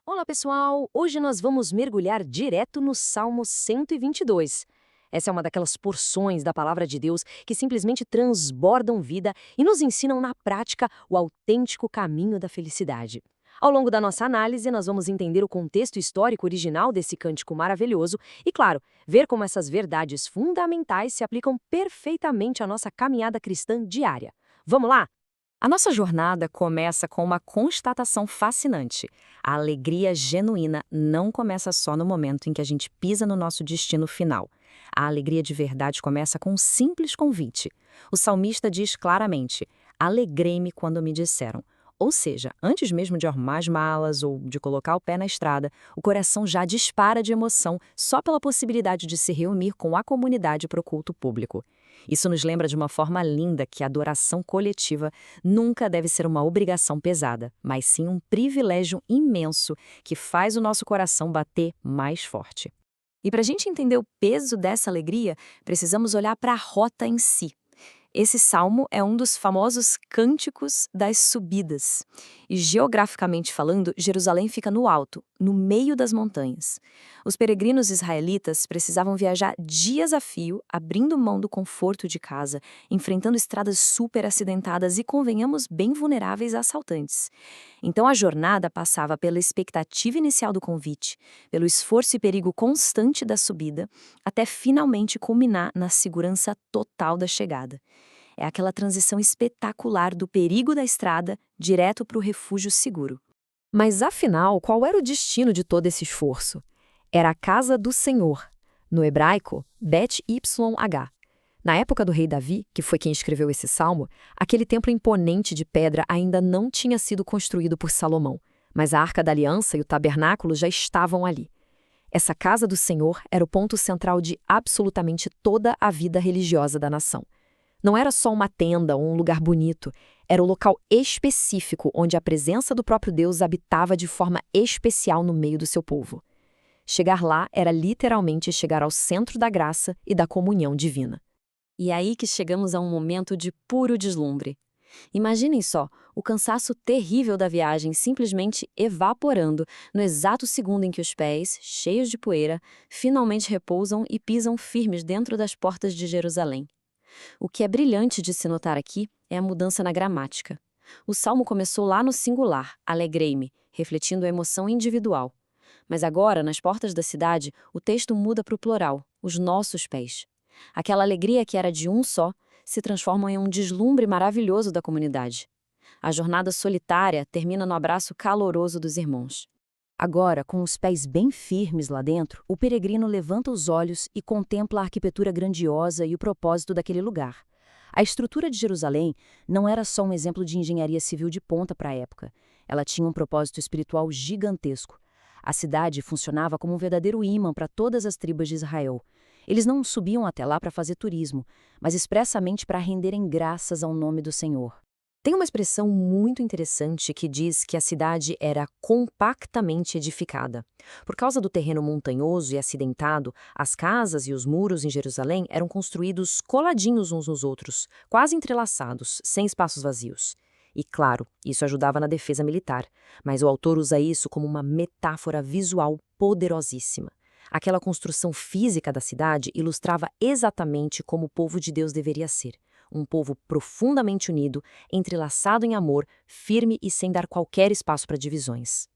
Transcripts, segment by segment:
Olá, pessoal! Hoje nós vamos mergulhar direto no Salmo 122. Essa é uma daquelas porções da palavra de Deus que simplesmente transbordam vida e nos ensinam na prática o autêntico caminho da felicidade. Ao longo da nossa análise, nós vamos entender o contexto histórico original desse cântico maravilhoso e, claro, ver como essas verdades fundamentais se aplicam perfeitamente à nossa caminhada cristã diária. Vamos lá? A nossa jornada começa com uma constatação fascinante. A alegria genuína não começa só no momento em que a gente pisa no nosso destino final. A alegria de verdade começa com um simples convite. O salmista diz claramente: "Alegrei-me quando me disseram." Ou seja, antes mesmo de arrumar as malas ou de colocar o pé na estrada, o coração já dispara de emoção só pela possibilidade de se reunir com a comunidade para o culto público. Isso nos lembra de uma forma linda que a adoração coletiva nunca deve ser uma obrigação pesada, mas sim um privilégio imenso que faz o nosso coração bater mais forte. E para a gente entender o peso dessa alegria, precisamos olhar para a rota em si. Esse salmo é um dos famosos cânticos das subidas. E geograficamente falando, Jerusalém fica no alto, no meio das montanhas. Os peregrinos israelitas precisavam viajar dias a fio, abrindo mão do conforto de casa, enfrentando estradas super acidentadas e, convenhamos, bem vulneráveis a assaltantes. Então a jornada passava pela expectativa inicial do convite, pelo esforço e perigo constante da subida, até finalmente culminar na segurança total da chegada. É aquela transição espetacular do perigo da estrada direto para o refúgio seguro. Mas afinal, qual era o destino de todo esse esforço? Era a casa do Senhor, no hebraico, Bet YH. Na época do rei Davi, que foi quem escreveu esse salmo, aquele templo imponente de pedra ainda não tinha sido construído por Salomão, mas a Arca da Aliança e o tabernáculo já estavam ali. Essa casa do Senhor era o ponto central de absolutamente toda a vida religiosa da nação. Não era só uma tenda ou um lugar bonito, era o local específico onde a presença do próprio Deus habitava de forma especial no meio do seu povo. Chegar lá era literalmente chegar ao centro da graça e da comunhão divina. E é aí que chegamos a um momento de puro deslumbre. Imaginem só, o cansaço terrível da viagem simplesmente evaporando no exato segundo em que os pés, cheios de poeira, finalmente repousam e pisam firmes dentro das portas de Jerusalém. O que é brilhante de se notar aqui é a mudança na gramática. O salmo começou lá no singular, alegrei-me, refletindo a emoção individual. Mas agora, nas portas da cidade, o texto muda para o plural, os nossos pés. Aquela alegria que era de um só se transforma em um deslumbre maravilhoso da comunidade. A jornada solitária termina no abraço caloroso dos irmãos. Agora, com os pés bem firmes lá dentro, o peregrino levanta os olhos e contempla a arquitetura grandiosa e o propósito daquele lugar. A estrutura de Jerusalém não era só um exemplo de engenharia civil de ponta para a época. Ela tinha um propósito espiritual gigantesco. A cidade funcionava como um verdadeiro ímã para todas as tribos de Israel. Eles não subiam até lá para fazer turismo, mas expressamente para renderem graças ao nome do Senhor. Tem uma expressão muito interessante que diz que a cidade era compactamente edificada. Por causa do terreno montanhoso e acidentado, as casas e os muros em Jerusalém eram construídos coladinhos uns nos outros, quase entrelaçados, sem espaços vazios. E claro, isso ajudava na defesa militar, mas o autor usa isso como uma metáfora visual poderosíssima. Aquela construção física da cidade ilustrava exatamente como o povo de Deus deveria ser. Um povo profundamente unido, entrelaçado em amor, firme e sem dar qualquer espaço para divisões.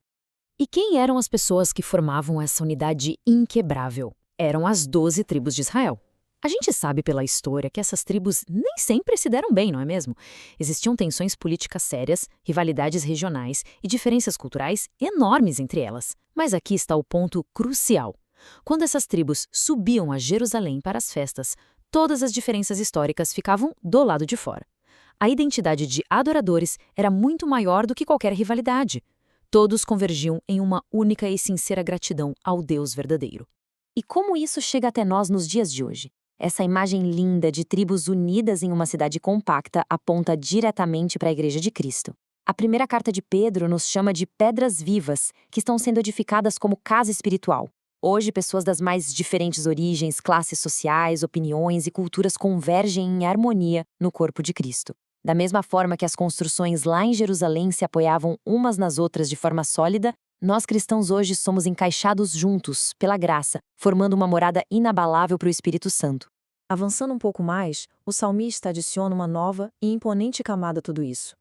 E quem eram as pessoas que formavam essa unidade inquebrável? Eram as 12 tribos de Israel. A gente sabe pela história que essas tribos nem sempre se deram bem, não é mesmo? Existiam tensões políticas sérias, rivalidades regionais e diferenças culturais enormes entre elas. Mas aqui está o ponto crucial. Quando essas tribos subiam a Jerusalém para as festas, todas as diferenças históricas ficavam do lado de fora. A identidade de adoradores era muito maior do que qualquer rivalidade. Todos convergiam em uma única e sincera gratidão ao Deus verdadeiro. E como isso chega até nós nos dias de hoje? Essa imagem linda de tribos unidas em uma cidade compacta aponta diretamente para a Igreja de Cristo. A primeira carta de Pedro nos chama de pedras vivas, que estão sendo edificadas como casa espiritual. Hoje, pessoas das mais diferentes origens, classes sociais, opiniões e culturas convergem em harmonia no corpo de Cristo. Da mesma forma que as construções lá em Jerusalém se apoiavam umas nas outras de forma sólida, Nós cristãos hoje somos encaixados juntos, pela graça, formando uma morada inabalável para o Espírito Santo. Avançando um pouco mais, o salmista adiciona uma nova e imponente camada a tudo isso.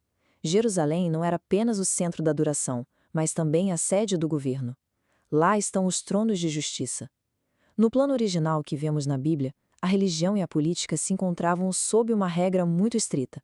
Jerusalém não era apenas o centro da adoração, mas também a sede do governo. Lá estão os tronos de justiça. No plano original que vemos na Bíblia, a religião e a política se encontravam sob uma regra muito estrita.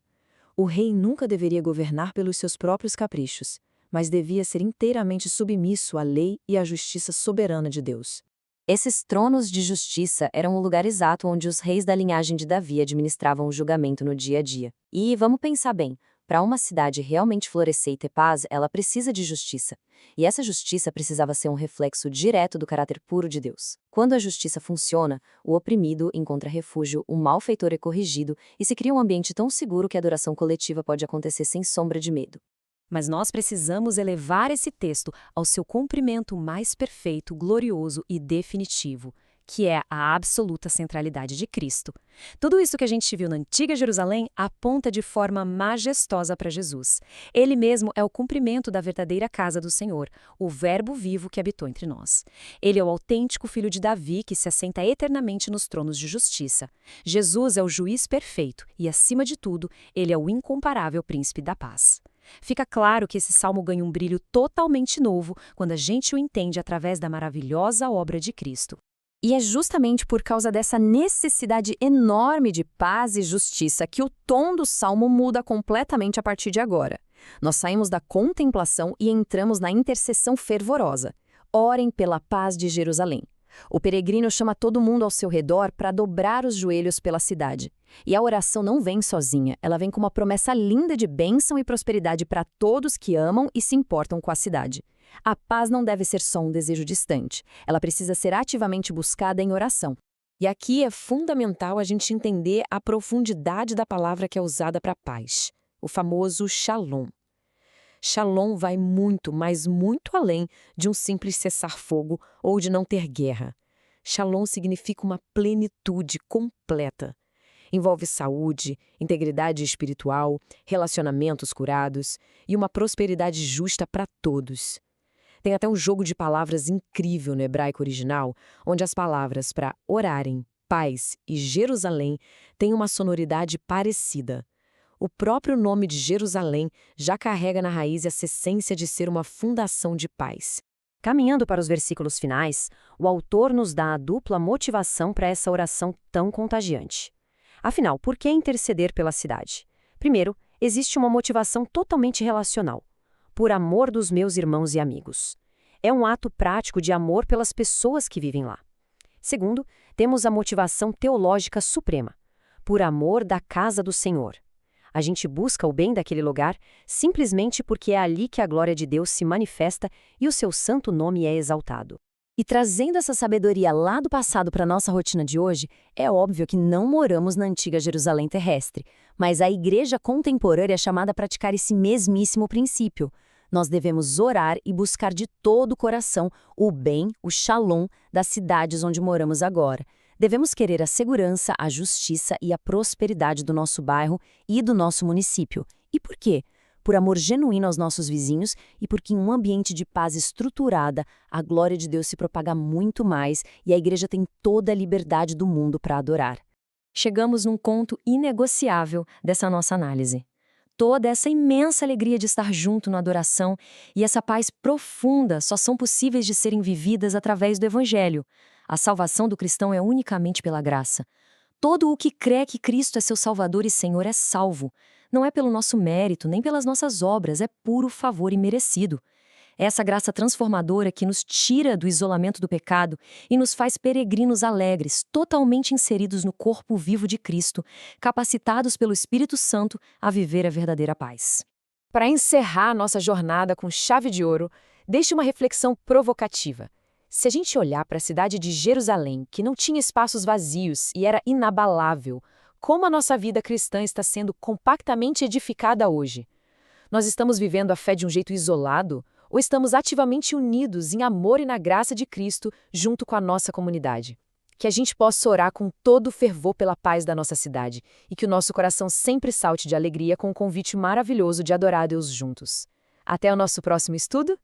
O rei nunca deveria governar pelos seus próprios caprichos, mas devia ser inteiramente submisso à lei e à justiça soberana de Deus. Esses tronos de justiça eram o lugar exato onde os reis da linhagem de Davi administravam o julgamento no dia a dia. E vamos pensar bem, para uma cidade realmente florescer e ter paz, ela precisa de justiça. E essa justiça precisava ser um reflexo direto do caráter puro de Deus. Quando a justiça funciona, o oprimido encontra refúgio, o malfeitor é corrigido e se cria um ambiente tão seguro que a adoração coletiva pode acontecer sem sombra de medo. Mas nós precisamos elevar esse texto ao seu cumprimento mais perfeito, glorioso e definitivo, que é a absoluta centralidade de Cristo. Tudo isso que a gente viu na antiga Jerusalém aponta de forma majestosa para Jesus. Ele mesmo é o cumprimento da verdadeira casa do Senhor, o Verbo vivo que habitou entre nós. Ele é o autêntico filho de Davi que se assenta eternamente nos tronos de justiça. Jesus é o juiz perfeito e, acima de tudo, ele é o incomparável príncipe da paz. Fica claro que esse salmo ganha um brilho totalmente novo quando a gente o entende através da maravilhosa obra de Cristo. E é justamente por causa dessa necessidade enorme de paz e justiça que o tom do salmo muda completamente a partir de agora. Nós saímos da contemplação e entramos na intercessão fervorosa. Orem pela paz de Jerusalém. O peregrino chama todo mundo ao seu redor para dobrar os joelhos pela cidade. E a oração não vem sozinha, ela vem com uma promessa linda de bênção e prosperidade para todos que amam e se importam com a cidade. A paz não deve ser só um desejo distante, ela precisa ser ativamente buscada em oração. E aqui é fundamental a gente entender a profundidade da palavra que é usada para paz, o famoso shalom. Shalom vai muito, mas muito além de um simples cessar-fogo ou de não ter guerra. Shalom significa uma plenitude completa. Envolve saúde, integridade espiritual, relacionamentos curados e uma prosperidade justa para todos. Tem até um jogo de palavras incrível no hebraico original, onde as palavras para orarem, paz e Jerusalém têm uma sonoridade parecida. O próprio nome de Jerusalém já carrega na raiz essa essência de ser uma fundação de paz. Caminhando para os versículos finais, o autor nos dá a dupla motivação para essa oração tão contagiante. Afinal, por que interceder pela cidade? Primeiro, existe uma motivação totalmente relacional. Por amor dos meus irmãos e amigos. É um ato prático de amor pelas pessoas que vivem lá. Segundo, temos a motivação teológica suprema. Por amor da casa do Senhor. A gente busca o bem daquele lugar simplesmente porque é ali que a glória de Deus se manifesta e o seu santo nome é exaltado. E trazendo essa sabedoria lá do passado para a nossa rotina de hoje, é óbvio que não moramos na antiga Jerusalém terrestre, mas a igreja contemporânea é chamada a praticar esse mesmíssimo princípio. Nós devemos orar e buscar de todo o coração o bem, o shalom, das cidades onde moramos agora. Devemos querer a segurança, a justiça e a prosperidade do nosso bairro e do nosso município. E por quê? Por amor genuíno aos nossos vizinhos e porque em um ambiente de paz estruturada, a glória de Deus se propaga muito mais e a igreja tem toda a liberdade do mundo para adorar. Chegamos num ponto inegociável dessa nossa análise. Toda essa imensa alegria de estar junto na adoração e essa paz profunda só são possíveis de serem vividas através do Evangelho. A salvação do cristão é unicamente pela graça. Todo o que crê que Cristo é seu Salvador e Senhor é salvo. Não é pelo nosso mérito, nem pelas nossas obras, é puro favor imerecido. É essa graça transformadora que nos tira do isolamento do pecado e nos faz peregrinos alegres, totalmente inseridos no corpo vivo de Cristo, capacitados pelo Espírito Santo a viver a verdadeira paz. Para encerrar nossa jornada com chave de ouro, deixe uma reflexão provocativa. Se a gente olhar para a cidade de Jerusalém, que não tinha espaços vazios e era inabalável, como a nossa vida cristã está sendo compactamente edificada hoje? Nós estamos vivendo a fé de um jeito isolado? Ou estamos ativamente unidos em amor e na graça de Cristo junto com a nossa comunidade? Que a gente possa orar com todo o fervor pela paz da nossa cidade e que o nosso coração sempre salte de alegria com o convite maravilhoso de adorar a Deus juntos. Até o nosso próximo estudo!